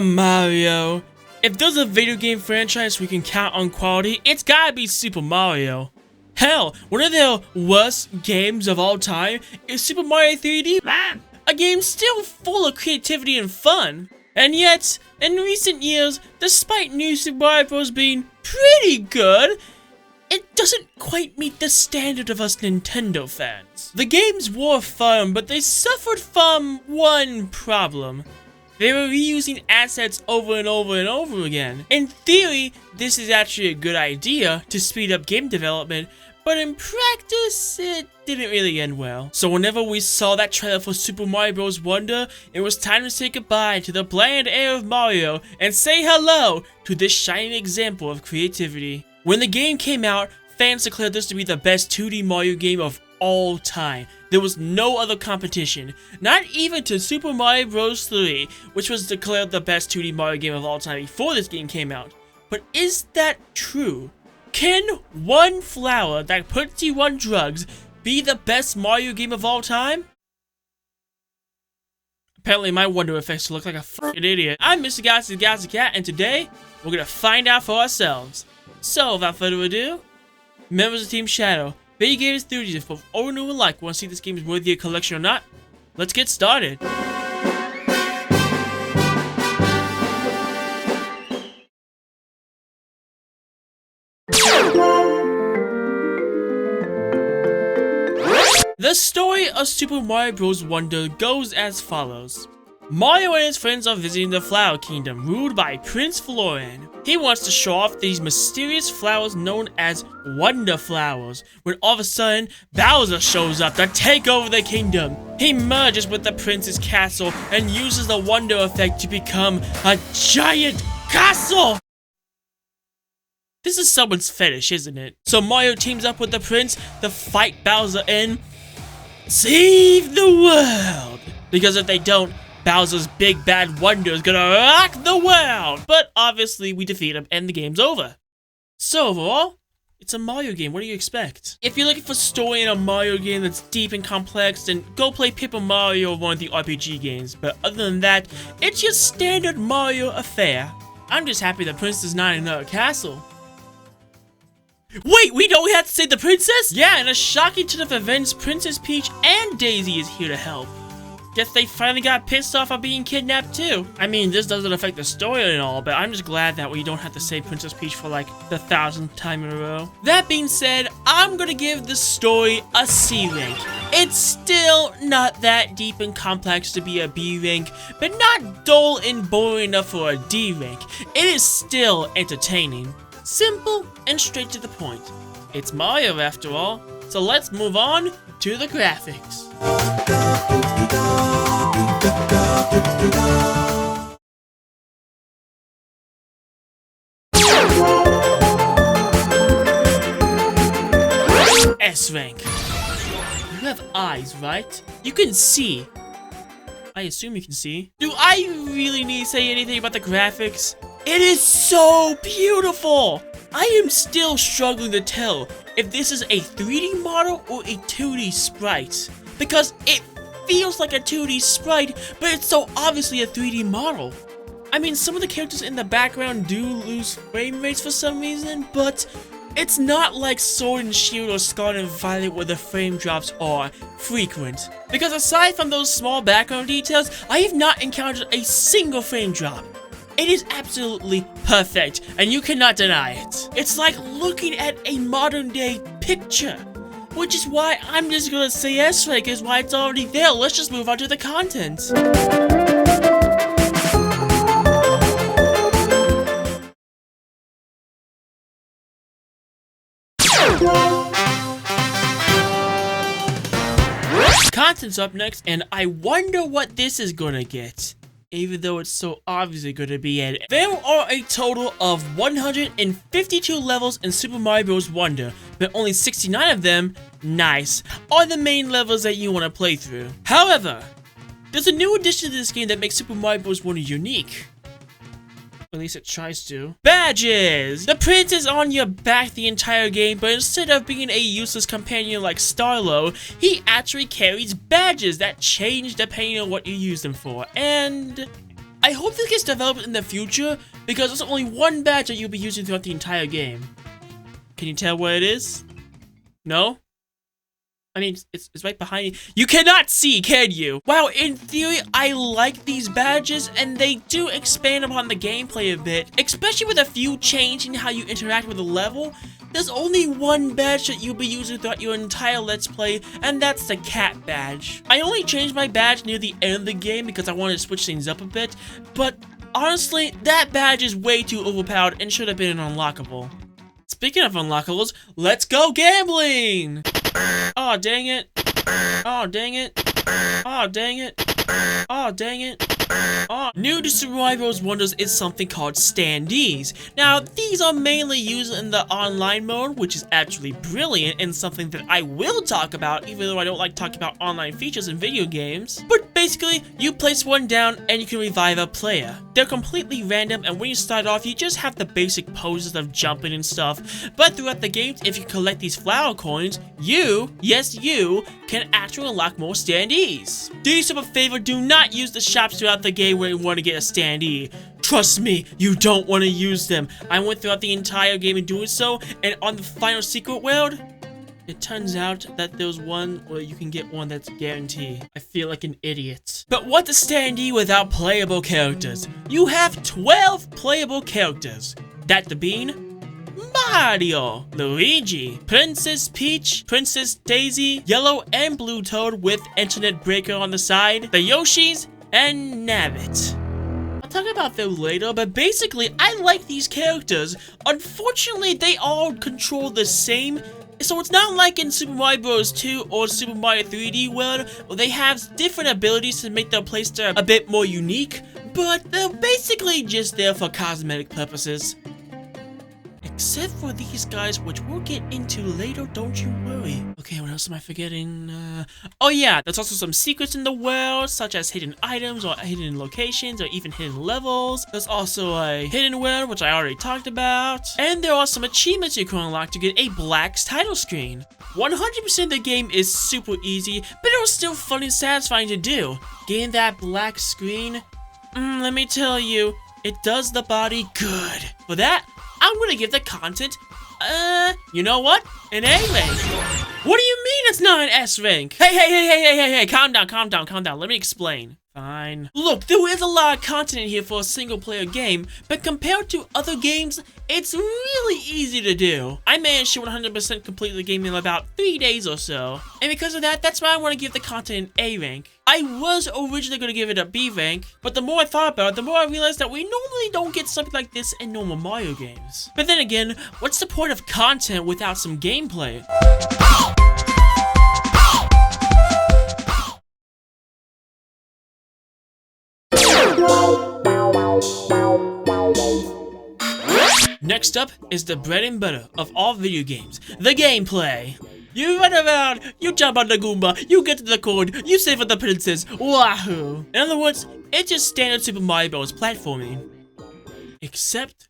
Mario. If there's a video game franchise we can count on quality, it's gotta be Super Mario. Hell, one of the worst games of all time is Super Mario 3D Land, a game still full of creativity and fun. And yet, in recent years, despite New Super Mario Bros. Being pretty good, it doesn't quite meet the standard of us Nintendo fans. The games were fun, but they suffered from one problem. They were reusing assets over and over and over again. In theory, this is actually a good idea to speed up game development, but in practice, it didn't really end well. So whenever we saw that trailer for Super Mario Bros. Wonder, it was time to say goodbye to the bland air of Mario and say hello to this shining example of creativity. When the game came out, fans declared this to be the best 2D Mario game of all time. There was no other competition, not even to Super Mario Bros. 3, which was declared the best 2D Mario game of all time before this game came out. But is that true? Can one flower that puts you on drugs be the best Mario game of all time? Apparently my Wonder effects look like a fucking idiot. I'm Mr. Galaxy Cat, and today, we're gonna find out for ourselves. So, without further ado, members of Team Shadow, video game enthusiasts both old, new, and alike, want to see if this game is worthy of collection or not? Let's get started. The story of Super Mario Bros. Wonder goes as follows. Mario and his friends are visiting the Flower Kingdom, ruled by Prince Florian. He wants to show off these mysterious flowers known as Wonder Flowers, when all of a sudden, Bowser shows up to take over the kingdom. He merges with the prince's castle and uses the Wonder effect to become a giant castle! This is someone's fetish, isn't it? So Mario teams up with the prince to fight Bowser and save the world! Because if they don't, Bowser's big bad Wonder is gonna rock the world! But obviously we defeat him and the game's over. So overall, it's a Mario game, what do you expect? If you're looking for story in a Mario game that's deep and complex, then go play Paper Mario or one of the RPG games. But other than that, it's your standard Mario affair. I'm just happy the prince is not in another castle. Wait, we don't have to save the princess? Yeah, in a shocking turn of events, Princess Peach and Daisy is here to help. Guess they finally got pissed off of being kidnapped too. I mean, this doesn't affect the story and all, but I'm just glad that we don't have to save Princess Peach for like the 1000th time in a row. That being said, I'm gonna give the story a C rank. It's still not that deep and complex to be a B rank, but not dull and boring enough for a D rank. It is still entertaining. Simple and straight to the point. It's Mario after all, so let's move on to the graphics. S rank. You have eyes, right? You can see. I assume you can see. Do I really need to say anything about the graphics? It is so beautiful! I am still struggling to tell if this is a 3D model or a 2D sprite. Because it feels like a 2D sprite, but it's so obviously a 3D model. I mean, some of the characters in the background do lose frame rates for some reason, but it's not like Sword and Shield or Scarlet and Violet where the frame drops are frequent. Because aside from those small background details, I have not encountered a single frame drop. It is absolutely perfect, and you cannot deny it. It's like looking at a modern day picture. Which is why I'm just gonna say S rank is why it's already there. Let's just move on to the content. Content's up next, and I wonder what this is gonna get. Even though it's so obviously going to be it. There are a total of 152 levels in Super Mario Bros. Wonder, but only 69 of them, nice, are the main levels that you want to play through. However, there's a new addition to this game that makes Super Mario Bros. Wonder unique. At least it tries to. Badges! The prince is on your back the entire game, but instead of being a useless companion like Starlo, he actually carries badges that change depending on what you use them for. And I hope this gets developed in the future, because there's only one badge that you'll be using throughout the entire game. Can you tell what it is? No? I mean, it's right behind you. You cannot see, can you? Wow, in theory, I like these badges, and they do expand upon the gameplay a bit, especially with a few changes in how you interact with the level. There's only one badge that you'll be using throughout your entire Let's Play, and that's the cat badge. I only changed my badge near the end of the game because I wanted to switch things up a bit, but honestly, that badge is way too overpowered and should have been an unlockable. Speaking of unlockables, let's go gambling! Oh dang it. Oh dang it. Oh dang it. Oh dang it. Oh. New to Super Mario Bros. Wonders is something called standees. Now, these are mainly used in the online mode, which is actually brilliant and something that I will talk about, even though I don't like talking about online features in video games. But basically, you place one down and you can revive a player. They're completely random, and when you start off, you just have the basic poses of jumping and stuff. But throughout the game, if you collect these flower coins, yes you, can actually unlock more standees. Do yourself a favor, do not use the shops throughout the game when you want to get a standee. Trust me, you don't want to use them. I went throughout the entire game in doing so, and on the final secret world, it turns out that there's one where you can get one that's guaranteed. I feel like an idiot. But what's a standee without playable characters? You have 12 playable characters. That the bean, Mario, Luigi, Princess Peach, Princess Daisy, Yellow and Blue Toad with Internet Breaker on the side, the Yoshis, and Nabbit. I'll talk about them later, but basically, I like these characters. Unfortunately, they all control the same, so it's not like in Super Mario Bros. 2 or Super Mario 3D World, where they have different abilities to make their playstyle a bit more unique, but they're basically just there for cosmetic purposes. Except for these guys, which we'll get into later, don't you worry. Okay, what else am I forgetting? Oh yeah, there's also some secrets in the world, such as hidden items, or hidden locations, or even hidden levels. There's also a hidden world, which I already talked about. And there are some achievements you can unlock to get a black title screen. 100% of the game is super easy, but it was still fun and satisfying to do. Getting that black screen, let me tell you, it does the body good. For that, I'm gonna give the content, you know what? An A rank. What do you mean it's not an S rank? Hey, calm down. Let me explain. Fine. Look, there is a lot of content in here for a single player game, but compared to other games, it's really easy to do. I managed to 100% complete the game in about 3 days or so. And because of that, that's why I want to give the content an A rank. I was originally going to give it a B rank, but the more I thought about it, the more I realized that we normally don't get something like this in normal Mario games. But then again, what's the point of content without some gameplay? Next up is the bread and butter of all video games, the gameplay. You run around, you jump on the Goomba, you get to the coin, you save for the princess, wahoo! In other words, it's just standard Super Mario Bros. Platforming. Except,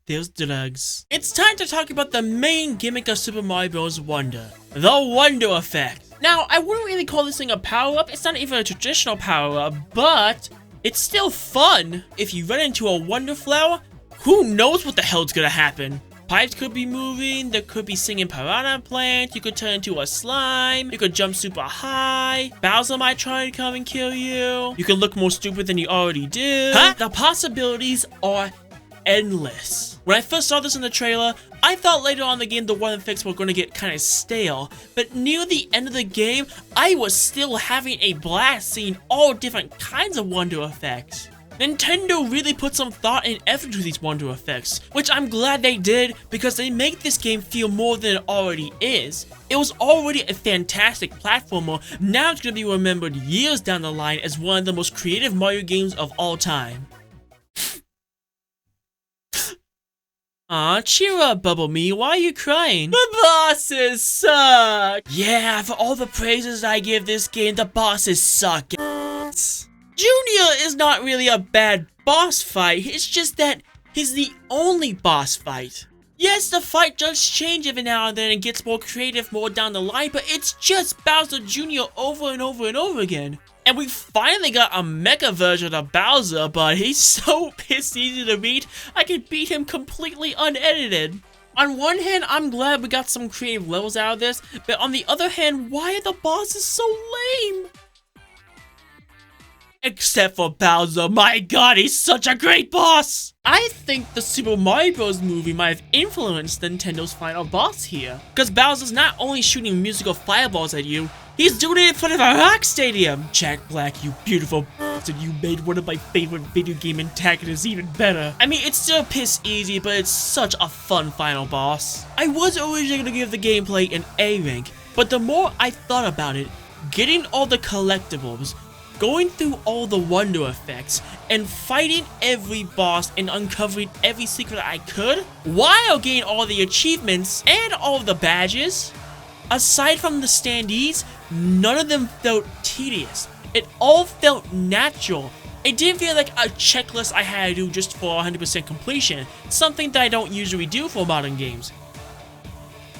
there's drugs. It's time to talk about the main gimmick of Super Mario Bros. Wonder, the Wonder Effect. Now, I wouldn't really call this thing a power-up, it's not even a traditional power-up, but it's still fun. If you run into a Wonder Flower, who knows what the hell's gonna happen? Pipes could be moving, there could be singing piranha plants, you could turn into a slime, you could jump super high, Bowser might try to come and kill you, you could look more stupid than you already do. Huh? The possibilities are endless. When I first saw this in the trailer, I thought later on in the game the Wonder Effects were going to get kind of stale, but near the end of the game, I was still having a blast seeing all different kinds of Wonder Effects. Nintendo really put some thought and effort to these Wonder Effects, which I'm glad they did because they make this game feel more than it already is. It was already a fantastic platformer, now it's going to be remembered years down the line as one of the most creative Mario games of all time. Aw, cheer up, Bubble Me, why are you crying? The bosses suck! Yeah, for all the praises I give this game, the bosses suck. Junior is not really a bad boss fight, it's just that he's the only boss fight. Yes, the fight does change every now and then and gets more creative more down the line, but it's just Bowser Jr. over and over and over again. And we finally got a mecha version of Bowser, but he's so piss easy to beat, I can beat him completely unedited. On one hand, I'm glad we got some creative levels out of this, but on the other hand, why are the bosses so lame? Except for Bowser, my god, he's such a great boss! I think the Super Mario Bros. Movie might have influenced Nintendo's final boss here. Because Bowser's not only shooting musical fireballs at you, he's doing it in front of a rock stadium! Jack Black, you beautiful bastard, you made one of my favorite video game antagonists even better. I mean, it's still piss easy, but it's such a fun final boss. I was originally gonna give the gameplay an A rank, but the more I thought about it, getting all the collectibles, going through all the wonder effects, and fighting every boss and uncovering every secret I could, while getting all the achievements and all of the badges, aside from the standees, none of them felt tedious. It all felt natural. It didn't feel like a checklist I had to do just for 100% completion, something that I don't usually do for modern games.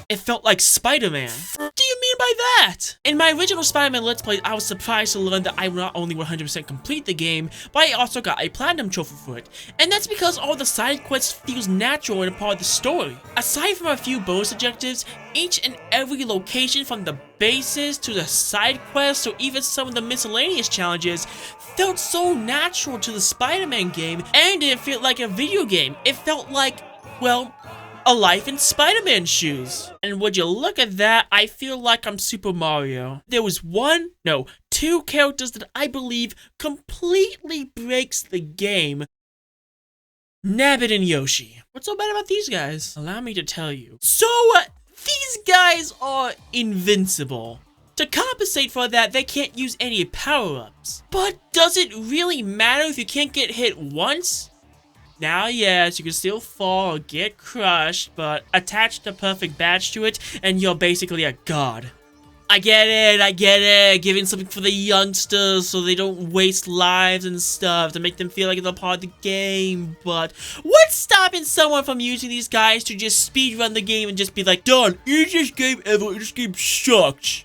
It felt like Spider-Man. What do you mean by that? In my original Spider-Man Let's Play, I was surprised to learn that I not only 100% complete the game, but I also got a Platinum Trophy for it. And that's because all the side quests feels natural and a part of the story. Aside from a few bonus objectives, each and every location from the bases to the side quests or even some of the miscellaneous challenges felt so natural to the Spider-Man game and didn't feel like a video game. It felt like, well, a life in Spider-Man shoes. And would you look at that, I feel like I'm Super Mario. There was two characters that I believe completely breaks the game. Nabbit and Yoshi. What's so bad about these guys? Allow me to tell you. So, these guys are invincible. To compensate for that, they can't use any power-ups. But does it really matter if you can't get hit once? Now, yes, you can still fall or get crushed, but attach the perfect badge to it, and you're basically a god. I get it, giving something for the youngsters so they don't waste lives and stuff to make them feel like they're part of the game, but what's stopping someone from using these guys to just speedrun the game and just be like, done, easiest game ever, this game sucks?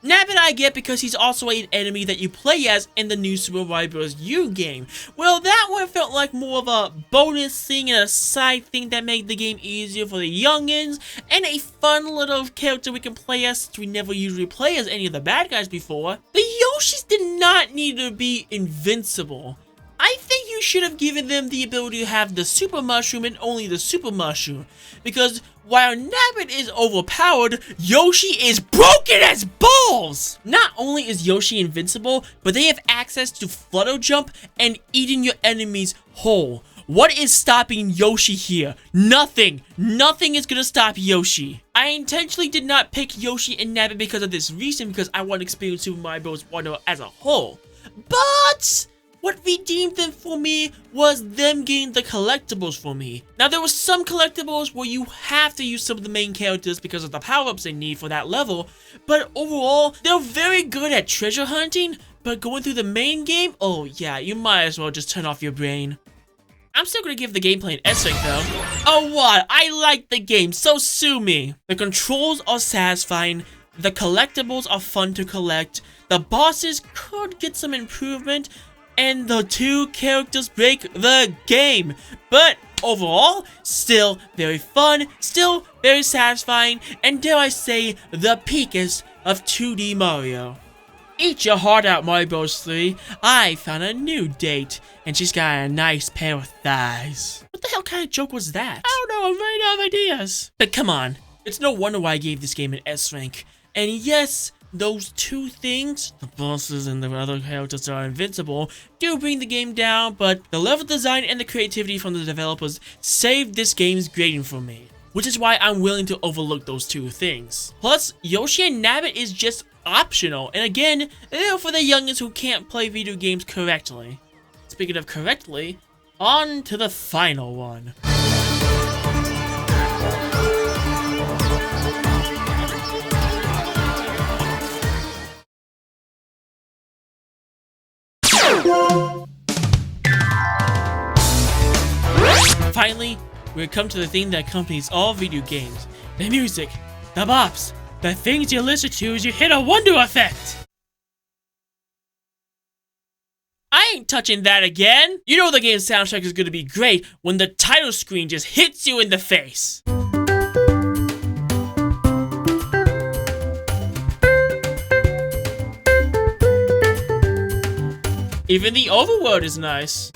Nabbit I get because he's also an enemy that you play as in the new Super Mario Bros. U game. Well, that one felt like more of a bonus thing and a side thing that made the game easier for the youngins, and a fun little character we can play as since we never usually play as any of the bad guys before. The Yoshis did not need to be invincible. I think you should have given them the ability to have the Super Mushroom and only the Super Mushroom. Because while Nabbit is overpowered, Yoshi is broken as balls! Not only is Yoshi invincible, but they have access to Flutter Jump and eating your enemies whole. What is stopping Yoshi here? Nothing! Nothing is gonna stop Yoshi. I intentionally did not pick Yoshi and Nabbit because of this reason, because I want to experience Super Mario Bros. Wonder as a whole. But what redeemed them for me was them getting the collectibles for me. Now, there were some collectibles where you have to use some of the main characters because of the power-ups they need for that level, but overall, they're very good at treasure hunting, but going through the main game, oh yeah, you might as well just turn off your brain. I'm still gonna give the gameplay an S rank though. Oh what? I like the game, so sue me. The controls are satisfying, the collectibles are fun to collect, the bosses could get some improvement, and the two characters break the game. But overall, still very fun, still very satisfying, and dare I say, the peakest of 2D Mario. Eat your heart out, Mario Bros. 3. I found a new date, and she's got a nice pair of thighs. What the hell kind of joke was that? I don't know, I'm running out of ideas. But come on, it's no wonder why I gave this game an S rank. And yes, those two things, the bosses and the other characters that are invincible, do bring the game down, but the level design and the creativity from the developers saved this game's grading for me. Which is why I'm willing to overlook those two things. Plus, Yoshi and Nabbit is just optional, and again, they're for the youngins who can't play video games correctly. Speaking of correctly, on to the final one. Finally, we've come to the thing that accompanies all video games. The music, the bops, the things you listen to as you hit a wonder effect. ain't touching that again. You know the game's soundtrack is gonna be great when the title screen just hits you in the face. Even the overworld is nice.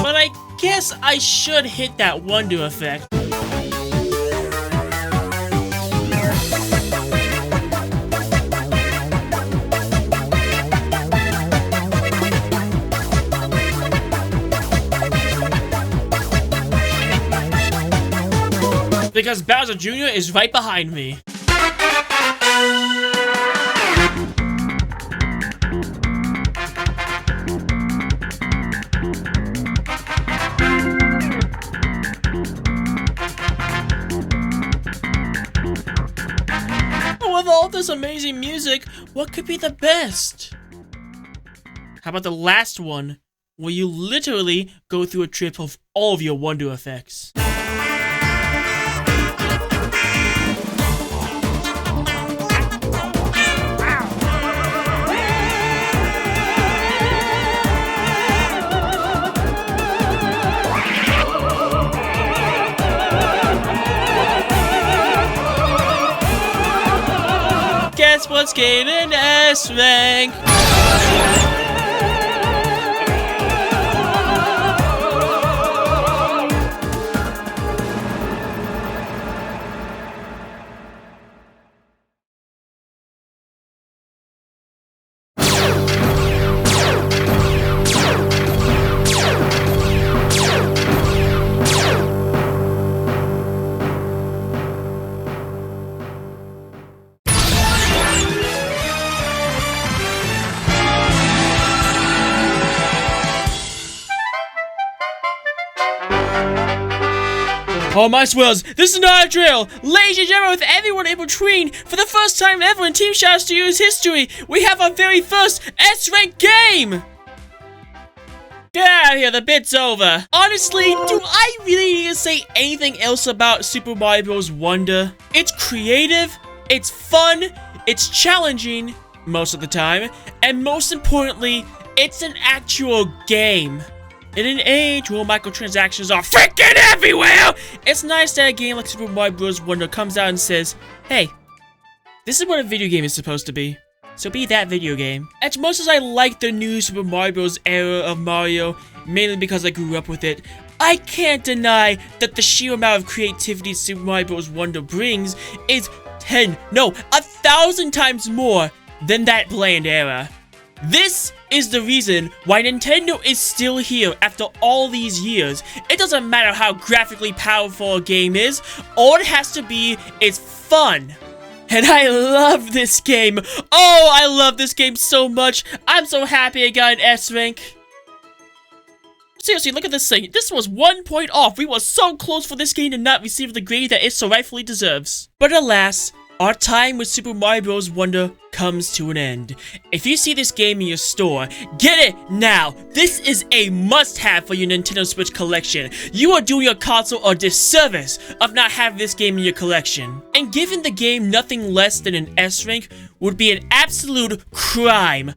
But I guess I should hit that wonder effect. Because Bowser Jr. is right behind me. With all this amazing music, what could be the best? How about the last one, where you literally go through a trip of all of your wonder effects? Guess what's gaining S rank? Oh my swells, this is not a drill! Ladies and gentlemen, with everyone in between, for the first time ever in Team Shadow Studios history, we have our very first S-rank game! Get out of here, the bit's over. Honestly, do I really need to say anything else about Super Mario Bros. Wonder? It's creative, it's fun, it's challenging, most of the time, and most importantly, it's an actual game. In an age where microtransactions are freaking everywhere, it's nice that a game like Super Mario Bros. Wonder comes out and says, hey, this is what a video game is supposed to be. So be that video game. As much as I like the new Super Mario Bros. Era of Mario, mainly because I grew up with it, I can't deny that the sheer amount of creativity Super Mario Bros. Wonder brings is 1,000 times more than that bland era. This is the reason why Nintendo is still here after all these years. It doesn't matter how graphically powerful a game is, all it has to be is fun. And I love this game. Oh, I love this game so much. I'm so happy I got an S rank. Seriously, look at this thing. This was 1 point off. We were so close for this game to not receive the grade that it so rightfully deserves. But alas, our time with Super Mario Bros. Wonder comes to an end. If you see this game in your store, get it now! This is a must-have for your Nintendo Switch collection. You are doing your console a disservice of not having this game in your collection. And giving the game nothing less than an S rank would be an absolute crime.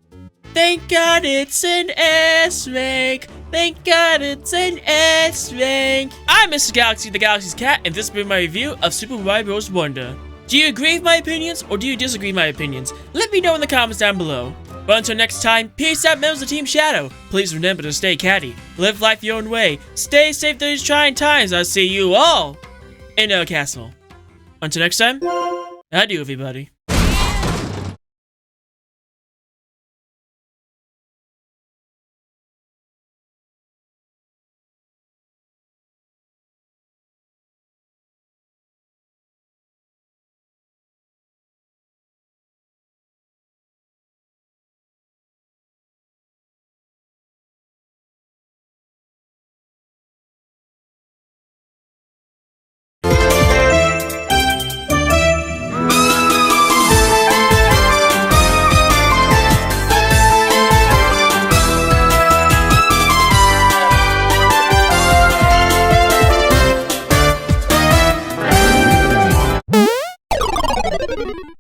Thank God it's an S rank. Thank God it's an S rank. I'm Mr. Galaxy, the Galaxy's Cat, and this has been my review of Super Mario Bros. Wonder. Do you agree with my opinions, or do you disagree with my opinions? Let me know in the comments down below. But until next time, peace out, members of Team Shadow. Please remember to stay catty, live life your own way, stay safe through these trying times. I'll see you all in El Castle. Until next time, adieu everybody.